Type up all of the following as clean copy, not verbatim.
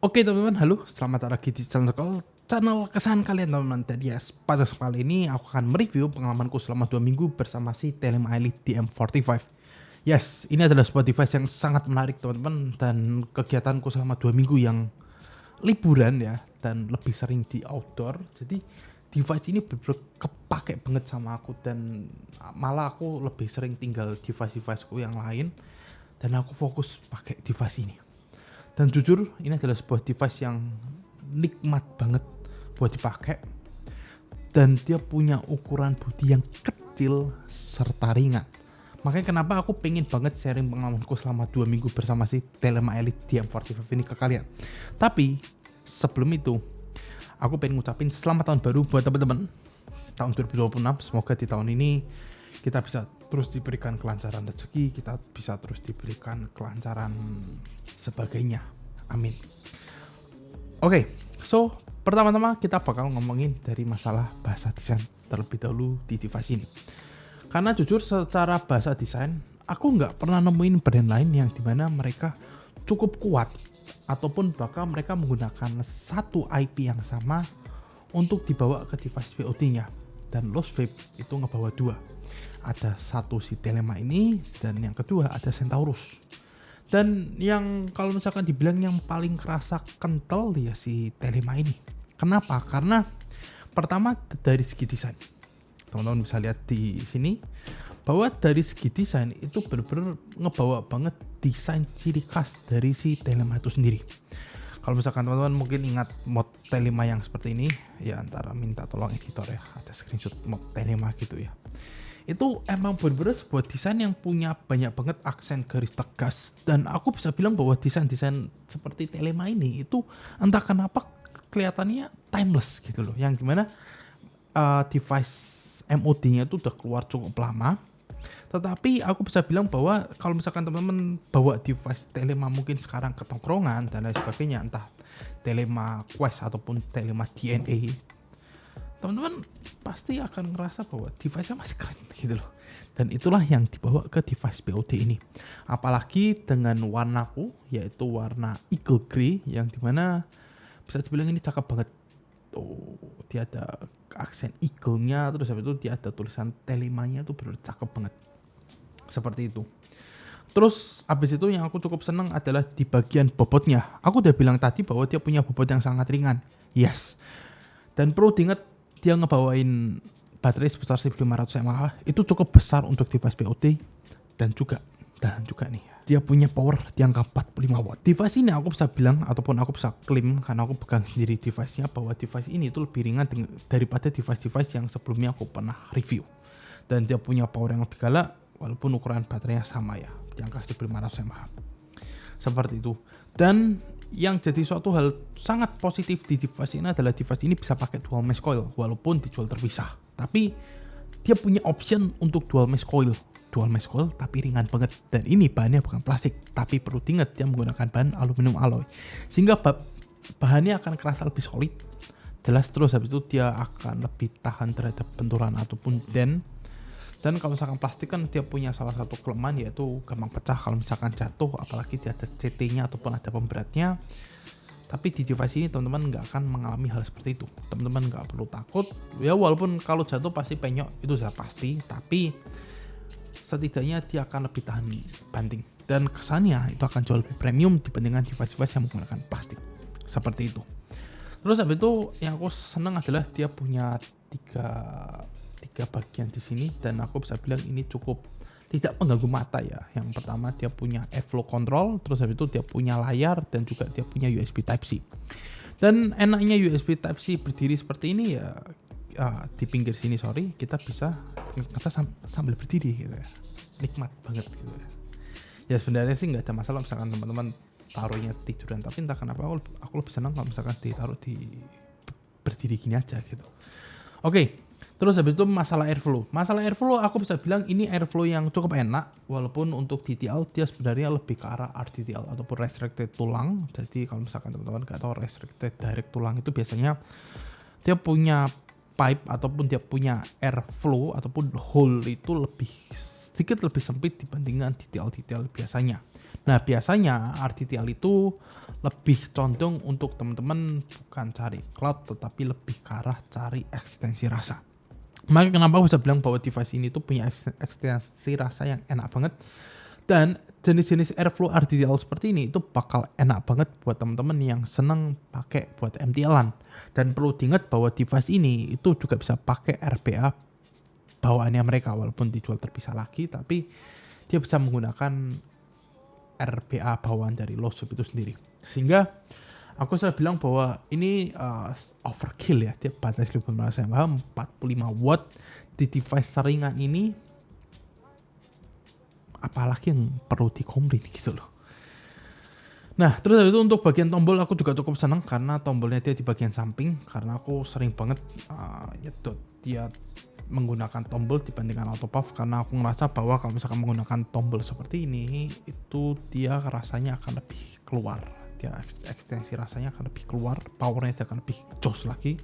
Oke teman-teman, halo, selamat datang lagi di channel kesayangan kalian teman-teman. Jadi ya, pada kali ini aku akan mereview pengalamanku selama 2 minggu bersama si Telema Elite DM45. Yes, ini adalah sebuah device yang sangat menarik teman-teman, dan kegiatanku selama 2 minggu yang liburan ya, dan lebih sering di outdoor. Jadi device ini bener-bener kepake banget sama aku, dan malah aku lebih sering tinggal device-deviceku yang lain, dan aku fokus pakai device ini. Dan jujur ini adalah sebuah device yang nikmat banget buat dipakai, dan dia punya ukuran bodi yang kecil serta ringan. Makanya kenapa aku pengen banget sharing pengalamanku selama 2 minggu bersama si Telema Elite DM45 ini ke kalian. Tapi sebelum itu, aku pengen ngucapin selamat tahun baru buat teman-teman tahun 2026. Semoga di tahun ini kita bisa terus diberikan kelancaran rezeki, kita bisa terus diberikan kelancaran sebagainya. Amin. Oke, so pertama-tama kita bakal ngomongin dari masalah bahasa desain terlebih dahulu di device ini. Karena jujur secara bahasa desain, aku nggak pernah nemuin brand lain yang dimana mereka cukup kuat ataupun bahkan mereka menggunakan satu IP yang sama untuk dibawa ke device VOD-nya. Dan Lost Vape itu ngebawa dua. Ada satu si Telema ini, dan yang kedua ada Centaurus. Dan yang kalau misalkan dibilang yang paling kerasa kental ya si Telema ini. Kenapa? Karena pertama dari segi desain. Teman-teman bisa lihat di sini bahwa dari segi desain itu benar-benar ngebawa banget desain ciri khas dari si Telema itu sendiri. Kalau misalkan teman-teman mungkin ingat mod Telema yang seperti ini, ya antara minta tolong editor ya, ada screenshot mod Telema gitu ya. Itu emang bener-bener sebuah desain yang punya banyak banget aksen garis tegas, dan aku bisa bilang bahwa desain-desain seperti Telema ini itu entah kenapa kelihatannya timeless gitu loh, yang dimana device MOD-nya itu udah keluar cukup lama, tetapi aku bisa bilang bahwa kalau misalkan teman-teman bawa device Telema mungkin sekarang ke tongkrongan dan lain sebagainya, entah Telema Quest ataupun Telema DNA, teman-teman pasti akan ngerasa bahwa device-nya masih keren gitu loh. Dan itulah yang dibawa ke device BOD ini. Apalagi dengan warnaku, yaitu warna Eagle Grey, yang dimana bisa dibilang ini cakep banget. Oh, dia ada aksen eagle-nya, terus habis itu dia ada tulisan Telemanya tuh bener cakep banget. Seperti itu. Terus abis itu yang aku cukup seneng adalah di bagian bobotnya. Aku udah bilang tadi bahwa dia punya bobot yang sangat ringan. Yes. Dan perlu diingat, dia ngebawain baterai sebesar 1500 mAh, itu cukup besar untuk device BOD, dan juga nih dia punya power di angka 45 watt. Device ini aku bisa bilang ataupun aku bisa klaim karena aku pegang sendiri device-nya bahwa device ini itu lebih ringan daripada device-device yang sebelumnya aku pernah review. Dan dia punya power yang lebih galak walaupun ukuran baterainya sama ya, di angka 1500 mAh. Seperti itu. Dan yang jadi suatu hal sangat positif di device ini adalah device ini bisa pakai dual mesh coil walaupun dijual terpisah. Tapi dia punya option untuk dual mesh coil tapi ringan banget, dan ini bahannya bukan plastik, tapi perlu diingat dia menggunakan bahan aluminium alloy sehingga bahannya akan kerasa lebih solid, jelas. Terus habis itu dia akan lebih tahan terhadap benturan ataupun dent. Dan kalau misalkan plastik kan dia punya salah satu kelemahan, yaitu gampang pecah kalau misalkan jatuh, apalagi dia ada CT-nya ataupun ada pemberatnya. Tapi di device ini teman-teman nggak akan mengalami hal seperti itu. Teman-teman nggak perlu takut. Ya walaupun kalau jatuh pasti penyok, itu sudah pasti. Tapi setidaknya dia akan lebih tahan banting. Dan kesannya itu akan jauh lebih premium dibandingkan device-device yang menggunakan plastik. Seperti itu. Terus habis itu yang aku seneng adalah dia punya tiga bagian di sini, dan aku bisa bilang ini cukup tidak mengganggu mata ya. Yang pertama dia punya airflow control, terus habis itu dia punya layar, dan juga dia punya USB Type-C. Dan enaknya USB Type-C berdiri seperti ini ya, di pinggir sini kita bisa ngecas sambil berdiri gitu ya, nikmat banget gitu ya. Ya sebenarnya sih nggak ada masalah misalkan teman-teman taruhnya tiduran, tapi entah kenapa aku lebih senang kalau misalkan ditaruh di berdiri gini aja gitu. Oke. Terus habis itu masalah airflow aku bisa bilang ini airflow yang cukup enak, walaupun untuk TTL dia sebenarnya lebih ke arah RTTL ataupun restricted tulang. Jadi kalau misalkan teman-teman nggak tahu restricted direct tulang itu biasanya dia punya pipe ataupun dia punya airflow ataupun hole itu sedikit lebih sempit dibandingkan TTL biasanya. Nah biasanya RTTL itu lebih condong untuk teman-teman bukan cari cloud tetapi lebih ke arah cari ekstensi rasa. Maka kenapa aku bisa bilang bahwa device ini tuh punya ekstensi rasa yang enak banget, dan jenis-jenis Airflow RTTL seperti ini itu bakal enak banget buat teman-teman yang seneng pakai buat MTL-an. Dan perlu diingat bahwa device ini itu juga bisa pakai RPA bawaannya mereka, walaupun dijual terpisah lagi, tapi dia bisa menggunakan RPA bawaan dari Losub itu sendiri. Sehingga aku sudah bilang bahwa ini overkill ya, dia baterai 1500 mAh 45 watt di device seringan ini, apalagi yang perlu dikomplain gitu loh. Nah terus itu untuk bagian tombol aku juga cukup seneng karena tombolnya dia di bagian samping, karena aku sering banget dia menggunakan tombol dibandingkan auto puff, karena aku ngerasa bahwa kalau misalkan menggunakan tombol seperti ini itu dia rasanya akan lebih keluar, dia ekstensi rasanya akan lebih keluar, powernya dia akan lebih jos lagi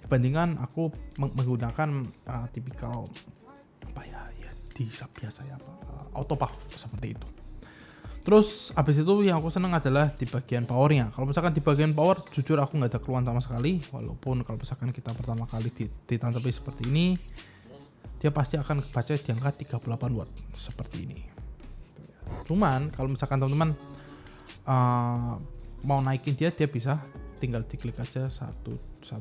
dibandingkan aku menggunakan tipikal apa ya di biasa ya auto puff seperti itu. Terus abis itu yang aku seneng adalah di bagian powernya. Kalau misalkan di bagian power, jujur aku nggak ada keluhan sama sekali. Walaupun kalau misalkan kita pertama kali ditantepi seperti ini, dia pasti akan kebaca di angka 38 watt seperti ini. Cuman kalau misalkan teman-teman mau naikin dia bisa tinggal diklik aja 1, 2,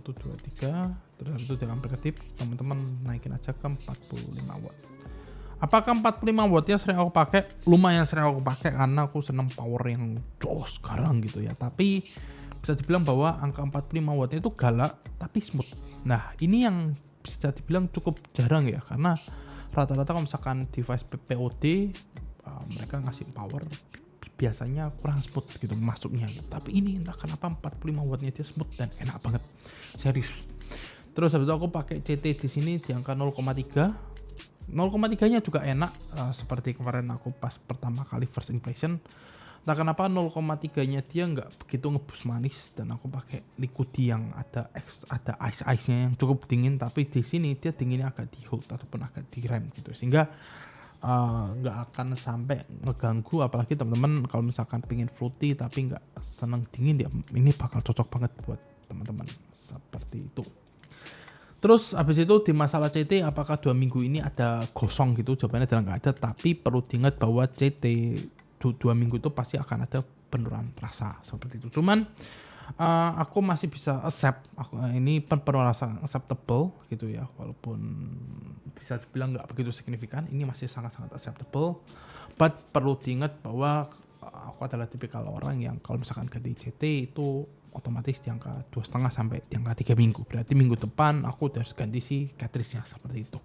3, terus itu dengan berkedip teman-teman naikin aja ke 45 watt. Apakah 45 wattnya sering aku pakai? Lumayan sering aku pakai karena aku seneng power yang jos sekarang gitu ya. Tapi bisa dibilang bahwa angka 45 wattnya itu galak tapi smooth. Nah ini yang bisa dibilang cukup jarang ya, karena rata-rata kalau misalkan device POD mereka ngasih power biasanya kurang smooth gitu masuknya gitu. Tapi ini entah kenapa 45 wattnya dia smooth dan enak banget, serius. Terus habis itu aku pakai CT di sini di angka 0,3. 0,3 nya juga enak, seperti kemarin aku pas pertama kali first impression. Entah kenapa 0,3 nya dia nggak begitu ngebus manis, dan aku pakai liquidi yang ada ice nya yang cukup dingin, tapi di sini dia dinginnya agak di hold ataupun agak direm gitu, sehingga nggak akan sampai ngeganggu. Apalagi teman-teman kalau misalkan pingin fruity tapi nggak seneng dingin, ini bakal cocok banget buat teman-teman seperti itu. Terus habis itu di masalah CT, apakah 2 minggu ini ada gosong gitu? Jawabannya adalah nggak ada, tapi perlu diingat bahwa CT 2 minggu itu pasti akan ada penurunan rasa seperti itu. Cuman aku masih bisa accept, ini penurunan rasa acceptable gitu ya, walaupun bisa dibilang nggak begitu signifikan, ini masih sangat-sangat acceptable. But perlu diingat bahwa aku adalah tipikal orang yang kalau misalkan ganti CT itu otomatis di angka 2,5 sampai di angka 3 minggu. Berarti minggu depan aku harus ganti si cartridge-nya seperti itu.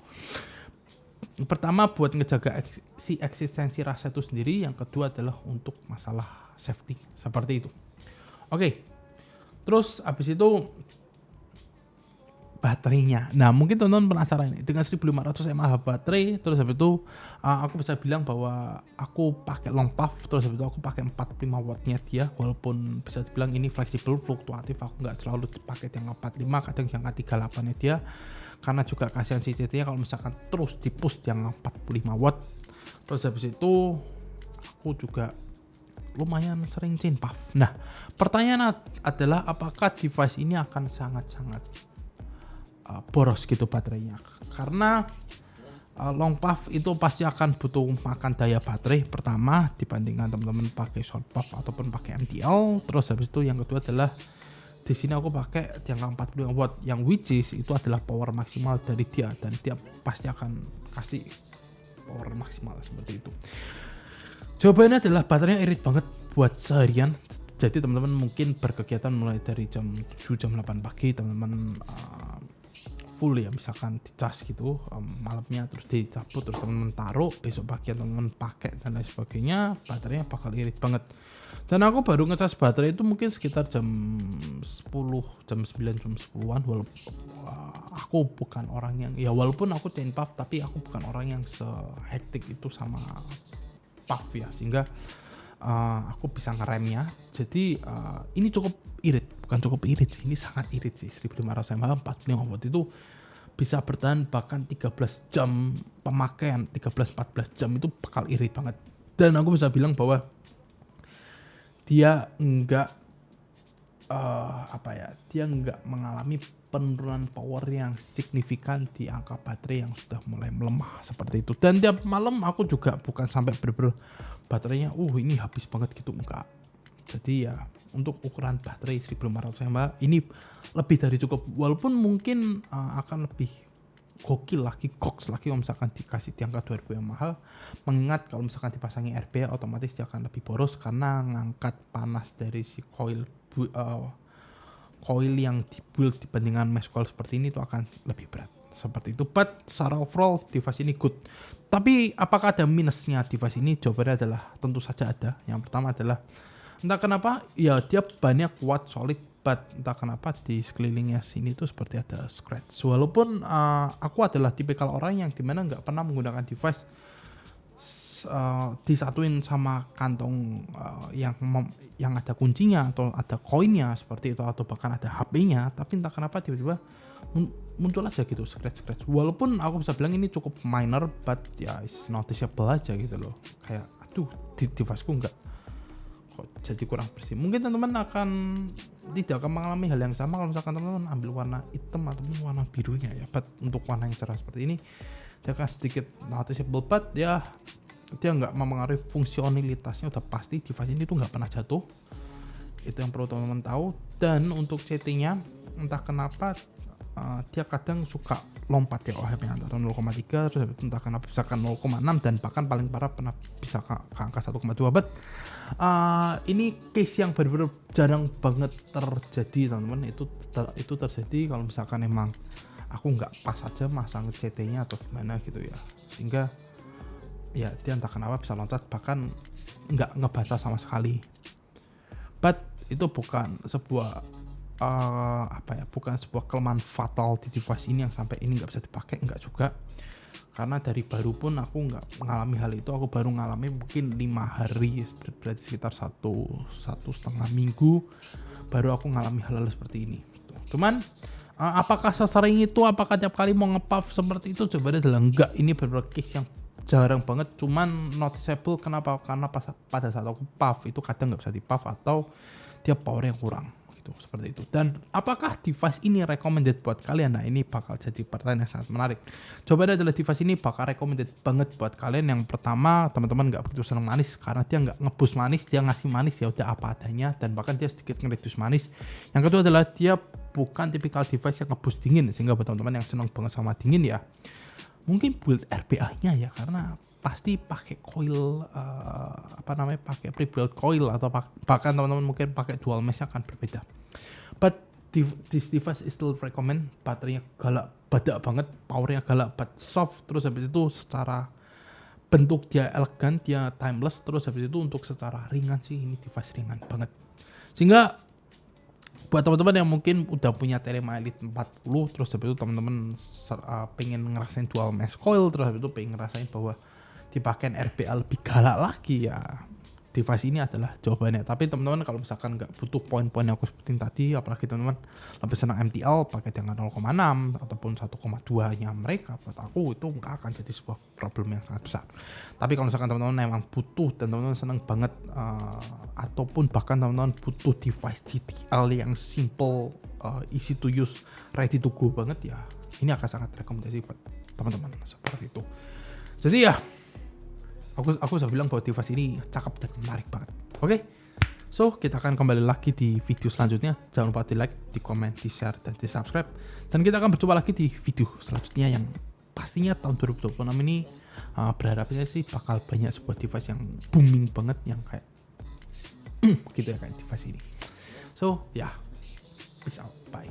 Pertama buat ngejaga si eksistensi rasa itu sendiri, yang kedua adalah untuk masalah safety seperti itu. Oke. Terus habis itu baterainya. Nah mungkin teman-teman penasaran ini dengan 1500 mAh baterai, terus habis itu aku bisa bilang bahwa aku pakai long puff, terus habis itu aku pakai 45 wattnya dia, walaupun bisa dibilang ini fleksibel, fluktuatif, aku nggak selalu pakai yang 45, kadang yang 38 nya dia, karena juga kasihan si CT-nya kalau misalkan terus dipush yang 45 watt. Terus habis itu aku juga lumayan sering chain puff. Nah pertanyaan adalah apakah device ini akan sangat-sangat boros gitu baterainya, karena long puff itu pasti akan butuh makan daya baterai pertama dibandingkan teman-teman pakai short puff ataupun pakai MTL. Terus habis itu yang kedua adalah di sini aku pakai yang 45 watt yang which is itu adalah power maksimal dari dia, dan dia pasti akan kasih power maksimal seperti itu. Jawabannya adalah baterainya irit banget buat seharian. Jadi teman-teman mungkin berkegiatan mulai dari jam 7 jam 8 pagi teman-teman full ya, misalkan dicas gitu malamnya, terus dicabut, terus teman-teman taruh, besok pagi teman-teman pakai dan lain sebagainya, baterainya bakal irit banget. Dan aku baru ngecas baterai itu mungkin sekitar jam 10, jam 9, jam 10-an. Walaupun aku bukan orang yang, ya walaupun aku chain puff, tapi aku bukan orang yang sehektik itu sama puff ya, sehingga aku bisa ngeremnya. Jadi ini cukup irit, bukan cukup irit sih, ini sangat irit sih. 1500 mAh 45 watt itu bisa bertahan bahkan 13 jam pemakaian, 13-14 jam itu bakal irit banget. Dan aku bisa bilang bahwa dia enggak dia nggak mengalami penurunan power yang signifikan di angka baterai yang sudah mulai melemah seperti itu. Dan tiap malam aku juga bukan sampai bener-bener baterainya ini habis banget gitu, enggak. Jadi ya untuk ukuran baterai 1500 mAh ini lebih dari cukup, walaupun mungkin akan lebih gokil lagi, goks lagi kalau misalkan dikasih di angka 2000 mAh, mengingat kalau misalkan dipasangi RB otomatis dia akan lebih boros karena ngangkat panas dari si coil yang dibuild dibandingkan mesh coil seperti ini itu akan lebih berat seperti itu. But secara overall device ini good. Tapi apakah ada minusnya device ini? Jawabannya adalah tentu saja ada. Yang pertama adalah entah kenapa ya dia banyak kuat solid, but entah kenapa di sekelilingnya sini tuh seperti ada scratch. Walaupun aku adalah tipikal orang yang dimana nggak pernah menggunakan device disatuin sama kantong yang ada kuncinya atau ada koinnya seperti itu, atau bahkan ada HP-nya, tapi entah kenapa tiba-tiba muncul aja gitu scratch. Walaupun aku bisa bilang ini cukup minor, but ya is noticeable aja gitu loh. Kayak aduh, deviceku nggak kok jadi kurang bersih. Mungkin teman-teman tidak akan mengalami hal yang sama kalau misalkan teman-teman ambil warna hitam ataupun warna birunya ya. But untuk warna yang cerah seperti ini dia akan sedikit noticeable, but ya dia nggak mempengaruhi fungsionalitasnya. Udah pasti device ini tuh nggak pernah jatuh, itu yang perlu teman-teman tahu. Dan untuk settingnya entah kenapa dia kadang suka lompat ya OHM-nya antara 0,3 terus entah kenapa bisa ke 0,6 dan bahkan paling parah pernah bisa ke angka 1,2. But ini case yang benar-benar jarang banget terjadi teman-teman. Itu terjadi kalau misalkan emang aku nggak pas aja masang CT-nya atau gimana gitu ya, sehingga ya dia entah kenapa bisa loncat bahkan nggak ngebaca sama sekali. But itu bukan sebuah bukan sebuah kelemahan fatal di device ini yang sampai ini nggak bisa dipakai, nggak juga. Karena dari baru pun aku nggak mengalami hal itu. Aku baru mengalami mungkin 5 hari, berarti sekitar satu setengah minggu baru aku mengalami hal-hal seperti ini. Cuman apakah sesering itu, apakah tiap kali mau nge-puff seperti itu? Jawabannya adalah enggak. Ini beberapa case yang jarang banget, cuman noticeable. Kenapa? Karena pada saat aku puff itu kadang nggak bisa di puff atau dia powernya kurang gitu, seperti itu. Dan apakah device ini recommended buat kalian? Nah, ini bakal jadi pertanyaan yang sangat menarik. Jawabannya adalah device ini bakal recommended banget buat kalian. Yang pertama, teman-teman nggak begitu senang manis karena dia nggak ngeboost manis, dia ngasih manis ya udah apa adanya, dan bahkan dia sedikit nge-reduce manis. Yang kedua adalah dia bukan tipikal device yang ngeboost dingin, sehingga buat teman-teman yang senang banget sama dingin ya mungkin build RBA-nya ya, karena pasti pakai coil pakai pre-built coil, atau bahkan teman-teman mungkin pakai dual mesh akan berbeda. But this device is still recommend. Baterainya galak badak banget, powernya galak but soft, terus habis itu secara bentuk dia elegan, dia timeless, terus habis itu untuk secara ringan sih ini device ringan banget. Sehingga buat teman-teman yang mungkin udah punya Telema Elite 40, terus habis itu teman-teman pengen ngerasain dual mesh coil, terus habis itu pengen ngerasain bahwa dipakai RBA lebih galak lagi, ya device ini adalah jawabannya. Tapi teman-teman kalau misalkan nggak butuh poin-poin yang aku sebutin tadi, apalagi teman-teman lebih senang MTL pakai dengan 0,6 ataupun 1,2 nya mereka, buat aku itu nggak akan jadi sebuah problem yang sangat besar. Tapi kalau misalkan teman-teman memang butuh dan teman-teman senang banget ataupun bahkan teman-teman butuh device TTL yang simple, easy to use, ready to go banget, ya ini akan sangat rekomendasi buat teman-teman seperti itu. Jadi ya aku bisa bilang bahwa device ini cakep dan menarik banget. Oke, so kita akan kembali lagi di video selanjutnya. Jangan lupa di like, di komen, di share, dan di subscribe. Dan kita akan berjumpa lagi di video selanjutnya yang pastinya tahun 2026 ini berharapnya sih bakal banyak sebuah device yang booming banget, yang kayak gitu ya, kayak device ini. So ya, peace out, bye.